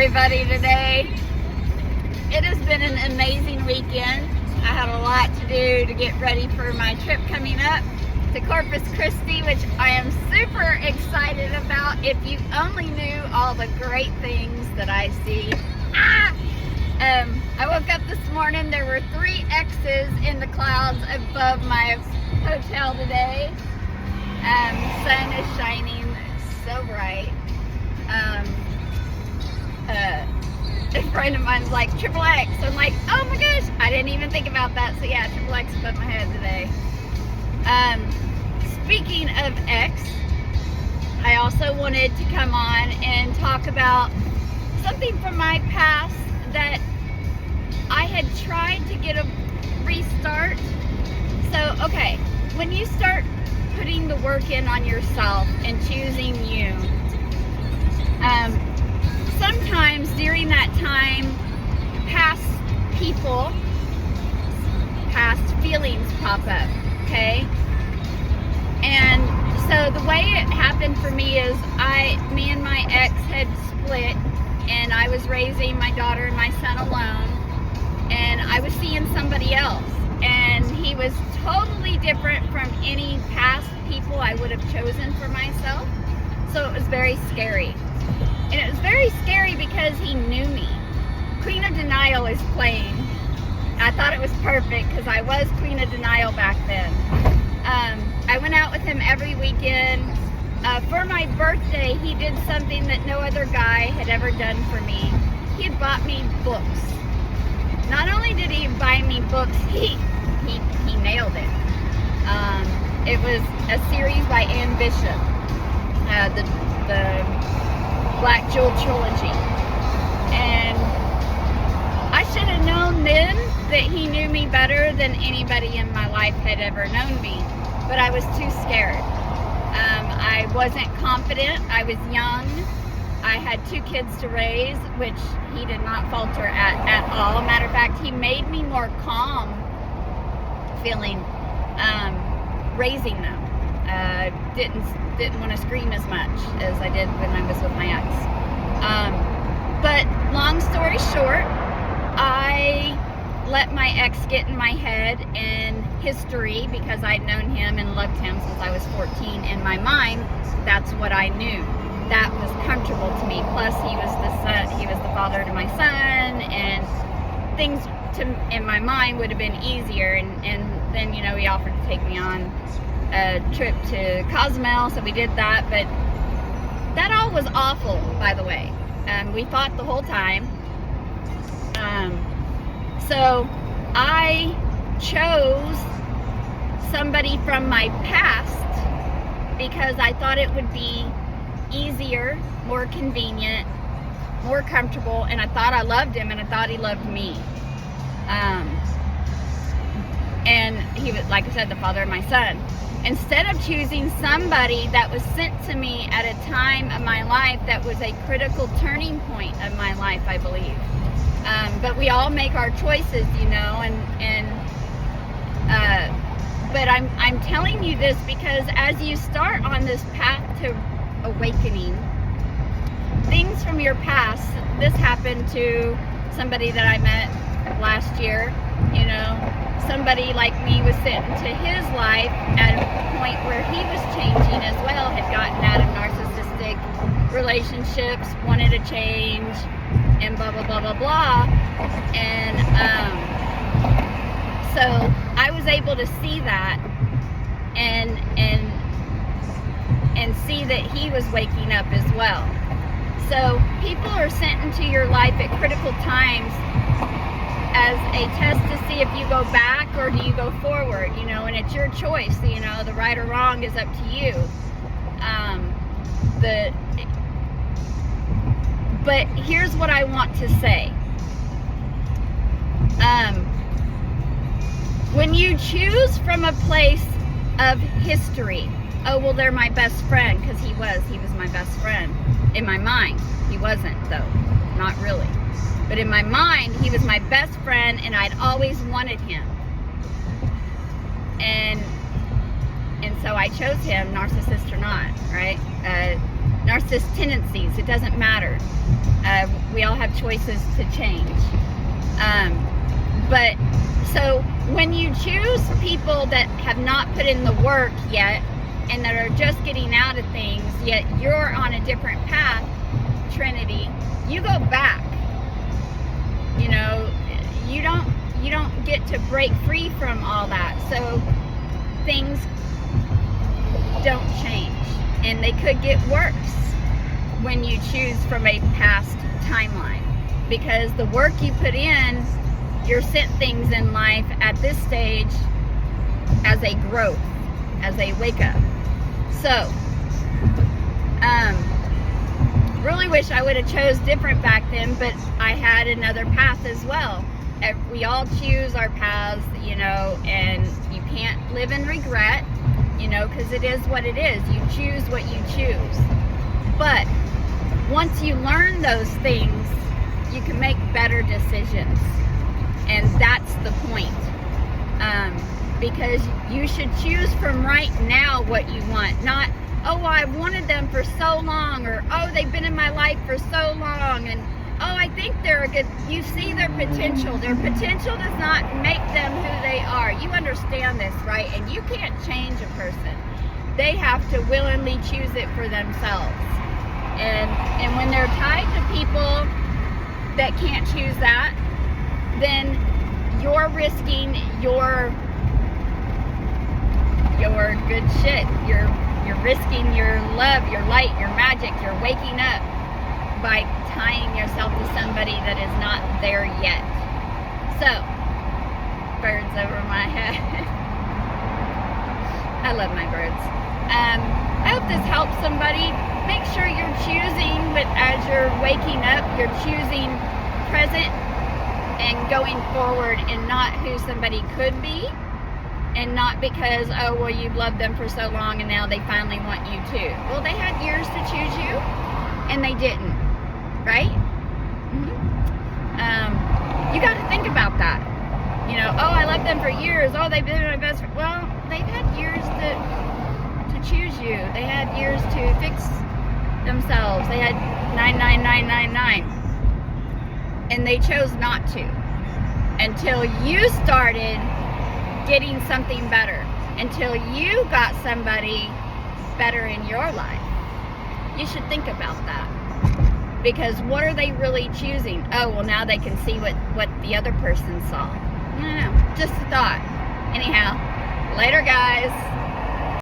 everybody today. It has been an amazing weekend. I had a lot to do to get ready for my trip coming up to Corpus Christi, which I am super excited about. If you only knew all the great things that I see. I woke up this morning, there were 3 X's in the clouds above my hotel today. Sun is shining so bright. A friend of mine's like, triple X. I'm like, oh my gosh, I didn't even think about that. So yeah, triple X above my head today. Speaking of X, I also wanted to come on and talk about something from my past that I had tried to get a restart. So, okay, when you start putting the work in on yourself and choosing you, sometimes during that time, past people, past feelings pop up, okay? And so the way it happened for me is me and my ex had split, and I was raising my daughter and my son alone, and I was seeing somebody else, and he was totally different from any past people I would have chosen for myself. So it was very scary. And it was very scary because he knew me. Queen of Denial is playing. I thought it was perfect because I was Queen of Denial back then. I went out with him every weekend. For my birthday, he did something that no other guy had ever done for me. He had bought me books. Not only did he buy me books, he nailed it. It was a series by Anne Bishop, the Black Jewel Trilogy. And I should have known then that he knew me better than anybody in my life had ever known me, but I was too scared. I wasn't confident. I was young. I had 2 kids to raise, which he did not falter at all. Matter of fact, he made me more calm feeling raising them. Didn't want to scream as much as I did when I was with my ex. But long story short, I let my ex get in my head and history, because I'd known him and loved him since I was 14. In my mind, that's what I knew. That was comfortable to me. Plus, he was the father to my son, and things in my mind would have been easier. And then, you know, he offered to take me on a trip to Cozumel, so we did that. But that all was awful, by the way. We fought the whole time. So I chose somebody from my past because I thought it would be easier, more convenient, more comfortable, and I thought I loved him and I thought he loved me. And he was, like I said, the father of my son. Instead of choosing somebody that was sent to me at a time of my life that was a critical turning point of my life, I believe. But we all make our choices, you know, but I'm telling you this because as you start on this path to awakening, things from your past, this happened to somebody that I met last year, you know, somebody like me was sent into his life at a point where he was changing as well, had gotten out of narcissistic relationships, wanted to change, and blah, blah, blah, blah, blah. And so I was able to see that and see that he was waking up as well. So people are sent into your life at critical times as a test to see if you go back or do you go forward, you know, and it's your choice, you know, the right or wrong is up to you. But here's what I want to say. When you choose from a place of history, oh, well, they're my best friend, because he was my best friend. In my mind, he wasn't, though, not really. But in my mind, he was my best friend, and I'd always wanted him. And so I chose him, narcissist or not, right? narcissist tendencies. It doesn't matter. We all have choices to change. But so when you choose people that have not put in the work yet and that are just getting out of things, yet you're on a different path, Trinity, you go back. You know, you don't get to break free from all that. So things don't change, and they could get worse when you choose from a past timeline, because the work you put in, you're sent things in life at this stage as a growth, as a wake up. So really wish I would have chose different back then, but I had another path as well. We all choose our paths, you know, and you can't live in regret, you know, because it is what it is. You choose what you choose. But once you learn those things, you can make better decisions. And that's the point. Because you should choose from right now what you want, not, oh, I wanted them for so long, or, oh, they've been in my life for so long, and, oh, I think they're a good, you see their potential. Their potential does not make them who they are. You understand this, right? And you can't change a person. They have to willingly choose it for themselves. And when they're tied to people that can't choose that, then you're risking your good shit. You're risking your love, your light, your magic, your waking up by tying yourself to somebody that is not there yet. So, birds over my head. I love my birds. I hope this helps somebody. Make sure you're choosing, but as you're waking up, you're choosing present and going forward, and not who somebody could be, and not because, oh, well, you've loved them for so long and now they finally want you too. Well, they had years to choose you and they didn't, right? You got to think about that. You know, oh, I loved them for years. Oh, they've been my best friend. Well, they've had years to choose you. They had years to fix themselves. They had 99999. And they chose not to until you started getting something better, until you got somebody better in your life. You should think about that, because what are they really choosing? Oh, well, now they can see what the other person saw. No, just a thought. Anyhow, later, guys.